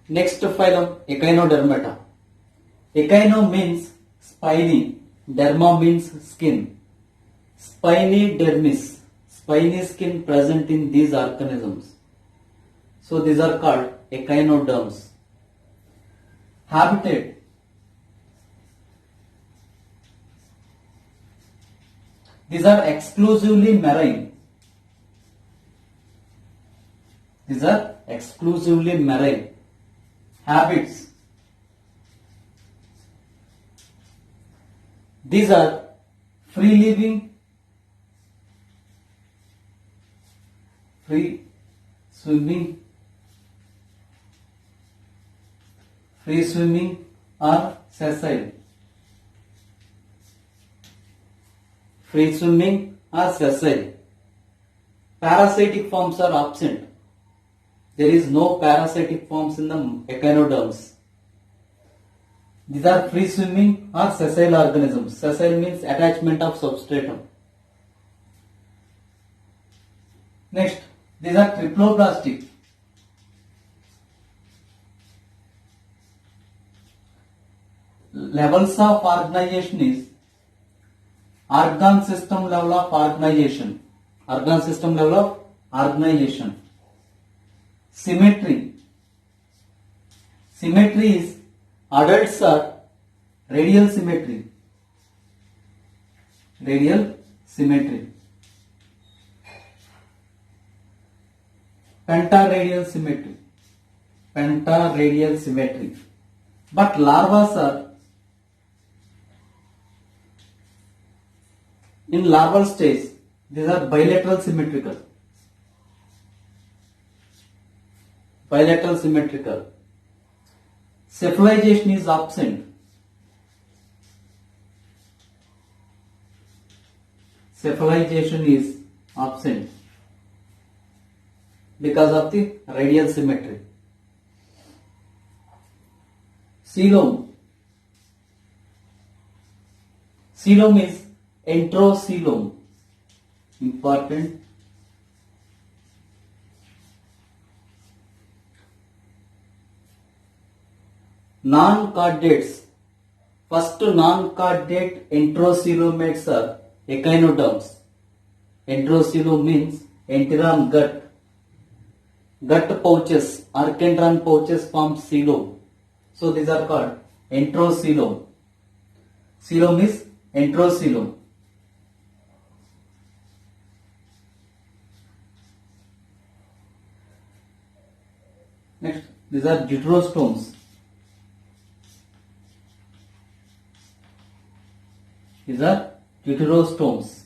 Next phylum Echinodermata. Echino means spiny, derma means skin. Spiny dermis, spiny skin present in these organisms. So these are called echinoderms. Habitat. These are exclusively marine. These are exclusively marine. Habits. These are free living, free swimming or sessile. Free swimming or sessile. Parasitic forms are absent. There is no parasitic forms in the echinoderms. These are free swimming or sessile organisms. Sessile means attachment of substratum. Next, these are triploblastic. Levels of organization is organ system level of organization. Organ system level of organization. Symmetry. Symmetry is adults are radial symmetry. Radial symmetry. Pentaradial symmetry. Pentaradial symmetry. But larvas are in larval stage. These are bilateral symmetrical. Bilateral symmetrical. Cephalization is absent. Cephalization is absent because of the radial symmetry. Coelom. Coelom is enterocoelom. Important. Non-chordates. First non-chordate enterocoelomates are echinoderms. Enterocoelom means enteron gut. Gut pouches, archendron pouches form coelom. So these are called enterocoelom. Coelom is enterocoelom. Next, these are deuterostomes. These are deuterostomes.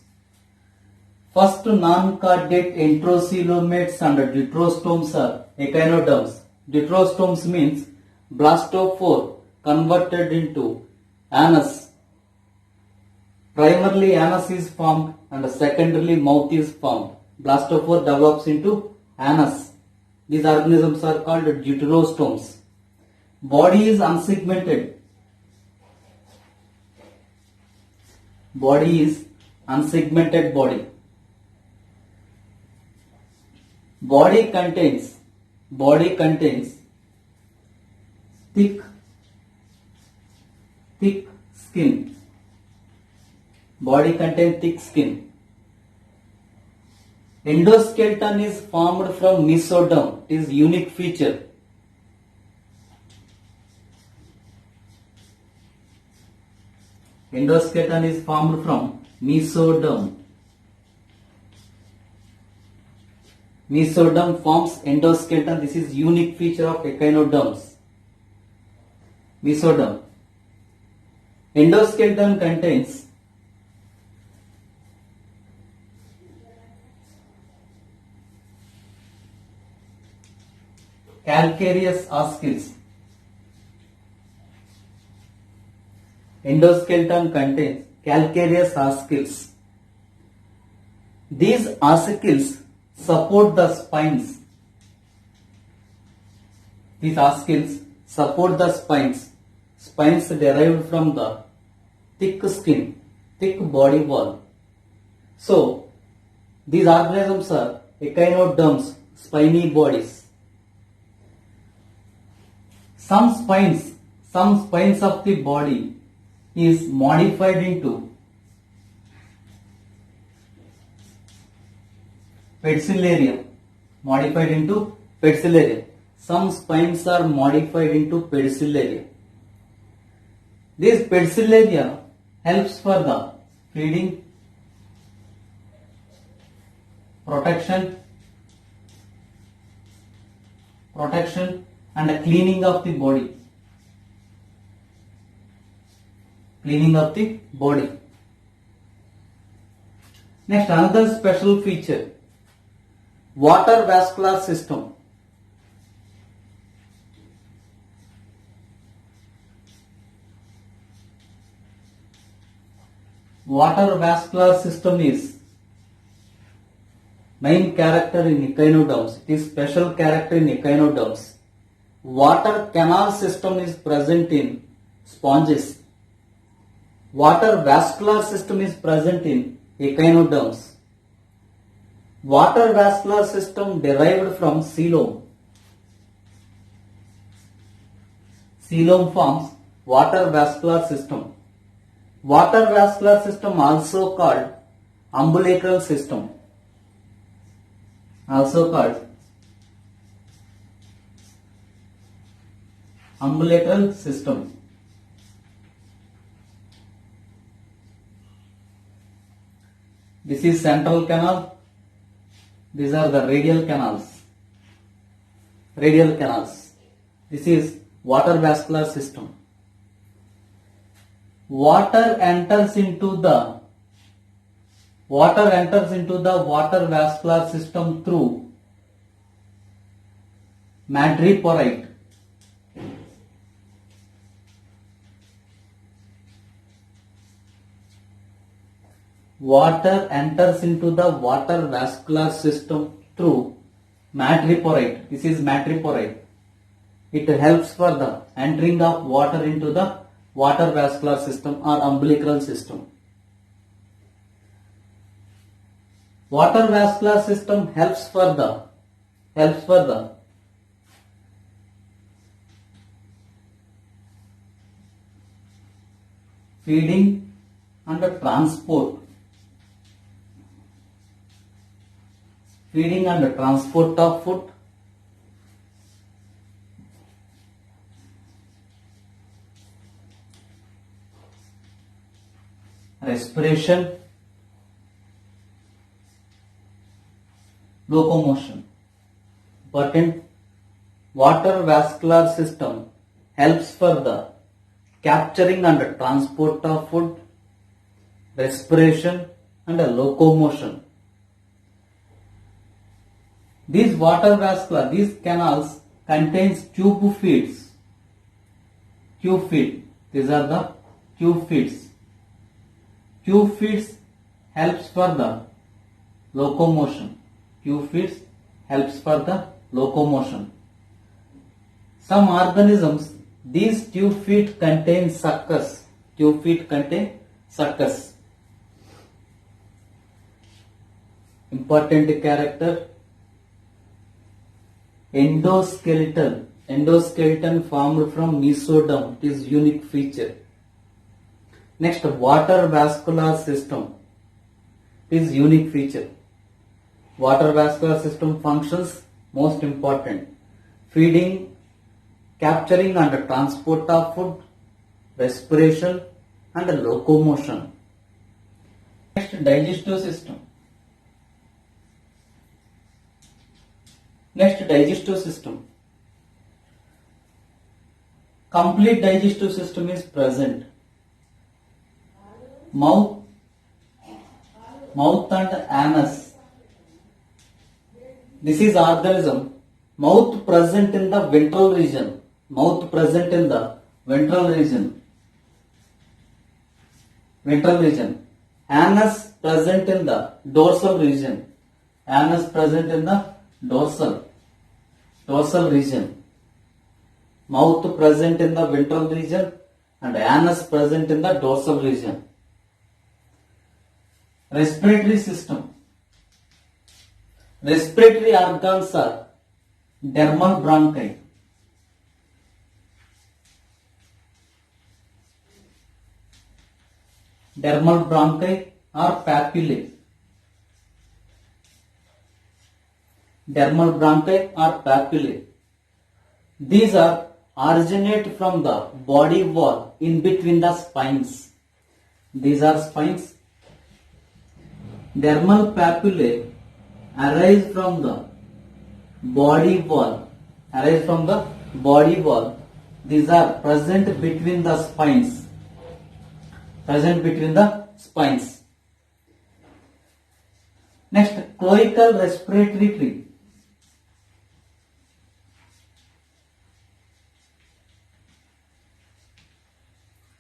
First non-chordate enterocoelomates and deuterostomes are echinoderms. Deuterostomes means blastophore converted into anus. Primarily anus is formed and secondarily mouth is formed. Blastophore develops into anus. These organisms are called deuterostomes. Body is unsegmented. Body is unsegmented body. Body contains thick skin. Body contains thick skin. Endoskeleton is formed from mesoderm. It is unique feature. Endoskeleton is formed from mesoderm. Mesoderm forms endoskeleton. This is unique feature of echinoderms. Mesoderm. Endoskeleton contains calcareous oscles. Endoskeleton contains calcareous oscles. These oscles support the spines. These oscles support the spines. Spines derived from the thick skin, thick body wall. So, these organisms are echinoderms, spiny bodies. some spines of the body is modified into peduncularia. Modified into peduncularia. Some spines are modified into peduncularia. This peduncularia helps for the feeding, protection and the cleaning of the body. Cleaning of the body. Next, another special feature, water vascular system. Water vascular system is main character in echinoderms. It is special character in echinoderms. Water canal system is present in sponges. Water vascular system is present in echinoderms. Water vascular system derived from coelom. Coelom forms water vascular system. Water vascular system also called umbilical system. Also called umbilical system. This is central canal. These are the radial canals. Radial canals. This is water vascular system. Water enters into the water vascular system through madreporite. Water enters into the water vascular system through madreporite. This is madreporite. It helps for the entering of water into the water vascular system or umbilical system. Water vascular system helps for the feeding and the transport. Feeding and the transport of food. Respiration, locomotion. Important, water vascular system helps for the capturing and the transport of food, respiration and locomotion. These canals contains tube feeds. Tube feed. These are the tube feeds. Tube feeds helps for the locomotion. Tube feeds helps for the locomotion. Some organisms, these tube feed contain suckers. Tube feed contain suckers. Important character. Endoskeleton formed from mesoderm. It is unique feature. Next, water vascular system. It is unique feature. Water vascular system functions most important. Feeding, capturing and transport of food, respiration and locomotion. Next, digestive system. Complete digestive system is present. Mouth and anus. This is organism. Mouth present in the ventral region. Anus present in the dorsal region. Mouth present in the ventral region and anus present in the dorsal region. Respiratory system. Respiratory organs are dermal bronchi. dermal bronchi or papillae. Dermal bronchi or papillae. These are originate from the body wall in between the spines. These are spines. Dermal papillae arise from the body wall. Arise from the body wall. These are present between the spines. Present between the spines. Next, cloacal respiratory tree.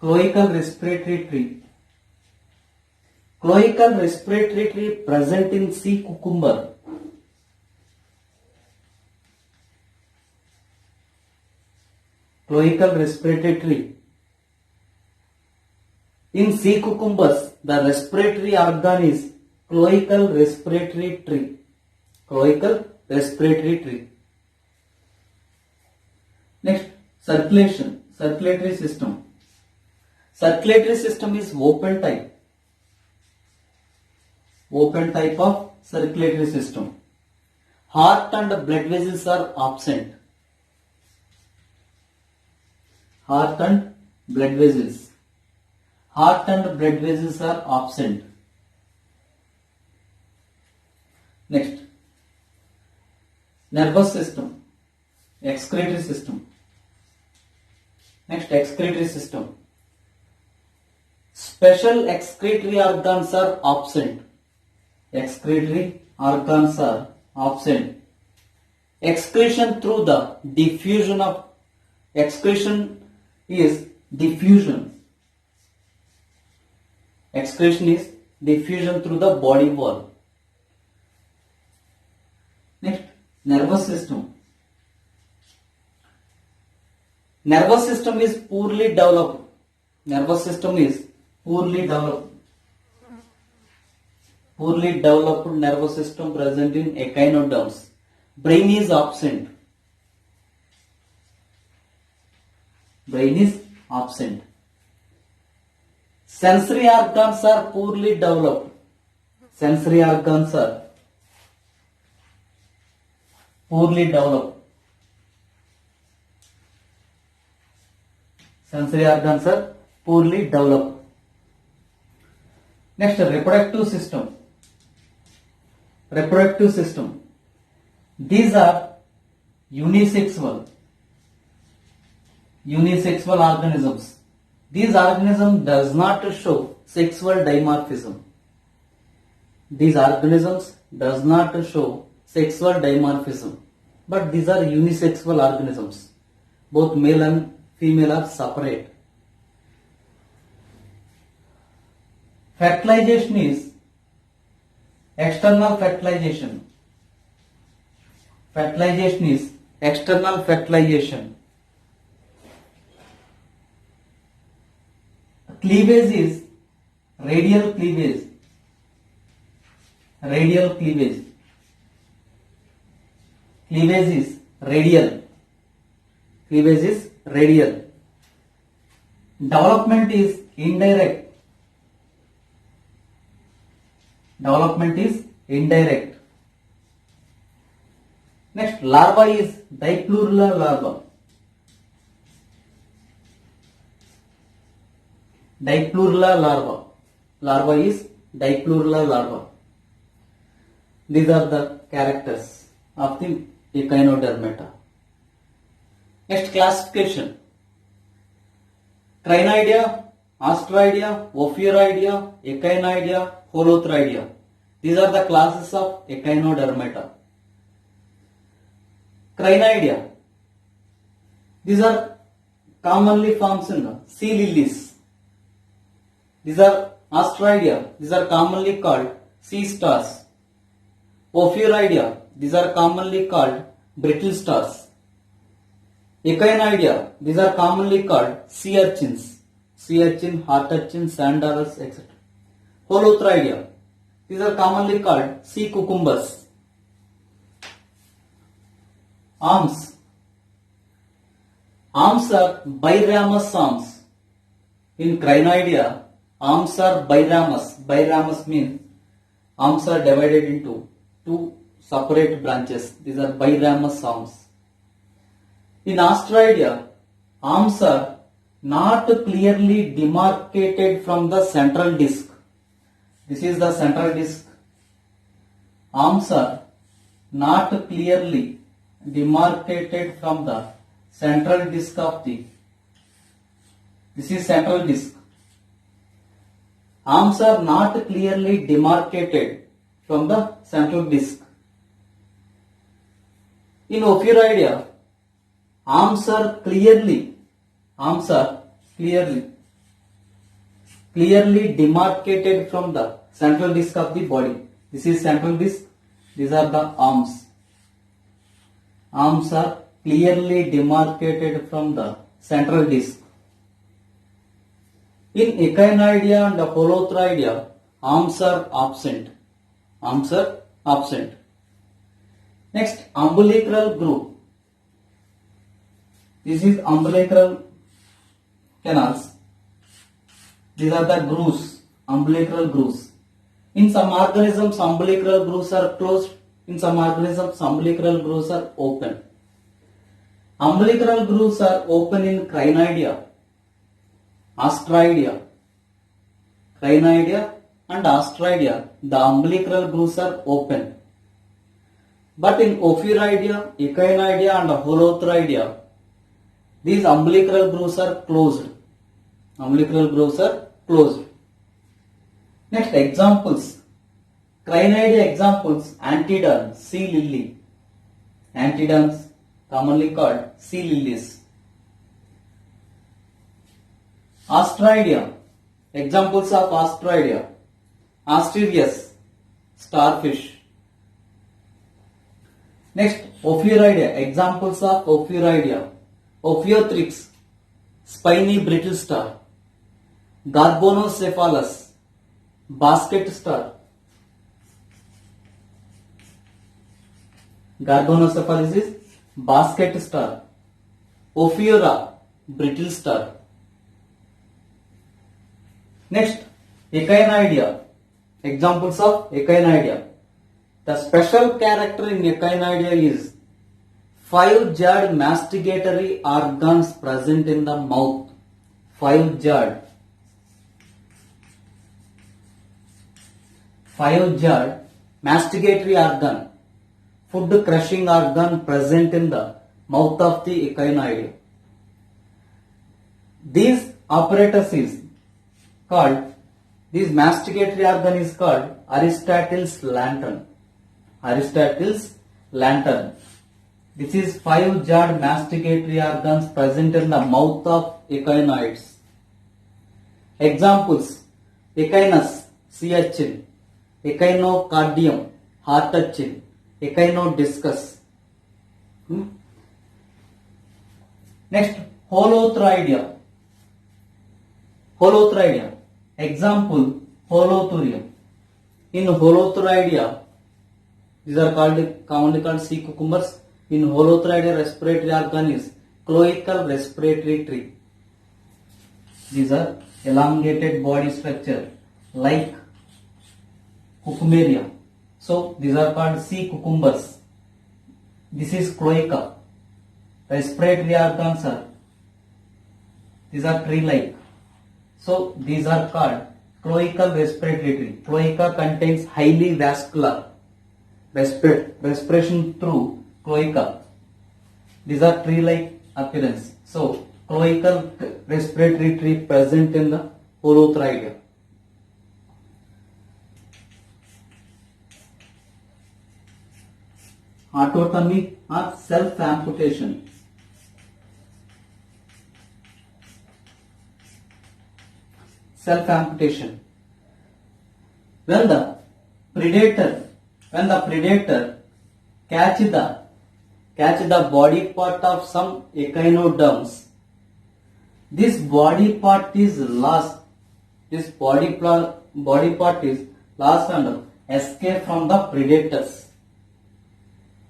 Cloacal respiratory tree. Cloacal respiratory tree present in sea cucumber. Cloacal respiratory tree. In sea cucumbers, the respiratory organ is cloacal respiratory tree. Cloacal respiratory tree. Next, circulation. Circulatory system. Circulatory system is open type. Open type of circulatory system. Heart and blood vessels are absent. Heart and blood vessels. Heart and blood vessels are absent. Next, nervous system. Excretory system. Next, excretory system. Special excretory organs are absent. Excretory organs are absent. Excretion through the diffusion of excretion is diffusion. Excretion is diffusion through the body wall. Next, nervous system. Nervous system is poorly developed. Nervous system is poorly developed. Poorly developed nervous system present in echinoderms. Brain is absent. Brain is absent. Sensory organs are poorly developed. Sensory organs are poorly developed. Sensory organs are poorly developed. Next, reproductive system. Reproductive system. These are unisexual. Unisexual organisms. These organisms does not show sexual dimorphism. These organisms does not show sexual dimorphism. But these are unisexual organisms. Both male and female are separate. Fertilization is external fertilization. Fertilization is external fertilization. Cleavage is radial cleavage. Radial cleavage. Cleavage is radial. Cleavage is radial. Development is indirect. Development is indirect. Next, larva is diplural larva. Diplural larva. Larva is diplural larva. These are the characters of the echinodermata. Next, classification. Crinoidea, Astroidea, Ophiuroidea, Echinoidea, Holothroidea. These are the classes of echinodermata. Crinoidea. These are commonly found in sea lilies. These are Astroidea. These are commonly called sea stars. Ophiuroidea. These are commonly called brittle stars. Echinoidea. These are commonly called sea urchins. Sea urchin, heart urchin, sand dollars, etc. Holothroidea. These are commonly called sea cucumbers. Arms. Arms are biramous arms. In Crinoidea, arms are biramus. Biramus means arms are divided into two separate branches. These are biramus arms. In Asteroidea, arms are not clearly demarcated from the central disc. This is the central disc. Arms are not clearly demarcated from the central disc of the. This is central disc. Arms are not clearly demarcated from the central disc. In Ophiuroidea, arms are clearly demarcated from the central disc of the body. This is central disc. These are the arms. Arms are clearly demarcated from the central disc. In Echinoidea and Holothroidea, arms are absent. Next, umbilical groove. This is umbilical canals. These are the grooves, umbilical grooves. In some organisms, umbilical grooves are closed. In some organisms, umbilical grooves are open. Umbilical grooves are open in Crinoidea, Asteroidea. Crinoidea and Asteroidea, the umbilical grooves are open. But in Ophiuroidea, Echinoidea and Holothroidea, these umbilical grooves are closed. Next, examples. Crinoidea examples: Antedon, sea lily. Antedons, commonly called sea lilies. Asteroidea. Examples of Asteroidea: Asterias, starfish. Next, Ophiuroidea. Examples of Ophiuroidea: Ophiothrix, spiny brittle star. Garbonocephalus, basket star. Garbonocephalus is basket star. Ophiura, brittle star. Next, Echinoidea. Examples of Echinoidea. The special character in Echinoidea is 5-jawed masticatory organs present in the mouth. 5-jawed masticatory organ, food crushing organ present in the mouth of the Echinoidea. This masticatory organ is called Aristotle's lantern. This is 5-jawed masticatory organs present in the mouth of echinoids. Examples: Echinus, sea urchin. Echinocardium, heart urchin. Echinodiscus. Next, Holothroidea. Example: Holothurium. In Holothroidea, these are commonly called sea cucumbers. In Holothroidea, respiratory organ is cloacal respiratory tree. These are elongated body structure like cucumeria. So these are called sea cucumbers. This is cloaca. Respiratory organs these are tree-like. So these are called cloacal respiratory tree. Cloaca contains highly vascular respiration through cloaca. These are tree-like appearance. So cloacal respiratory tree present in the Holothroidea. Autotomy or self-amputation. Self-amputation. When the predator catch the body part of some echinoderms, this body part is lost. This body part is lost and escape from the predators.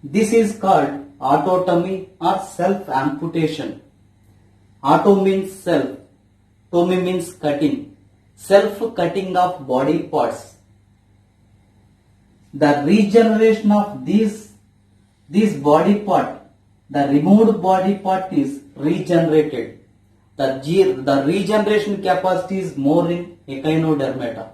This is called autotomy or self-amputation. Auto means self, tomy means cutting, self-cutting of body parts. The regeneration of these body part, the removed body part is regenerated. The regeneration capacity is more in echinodermata.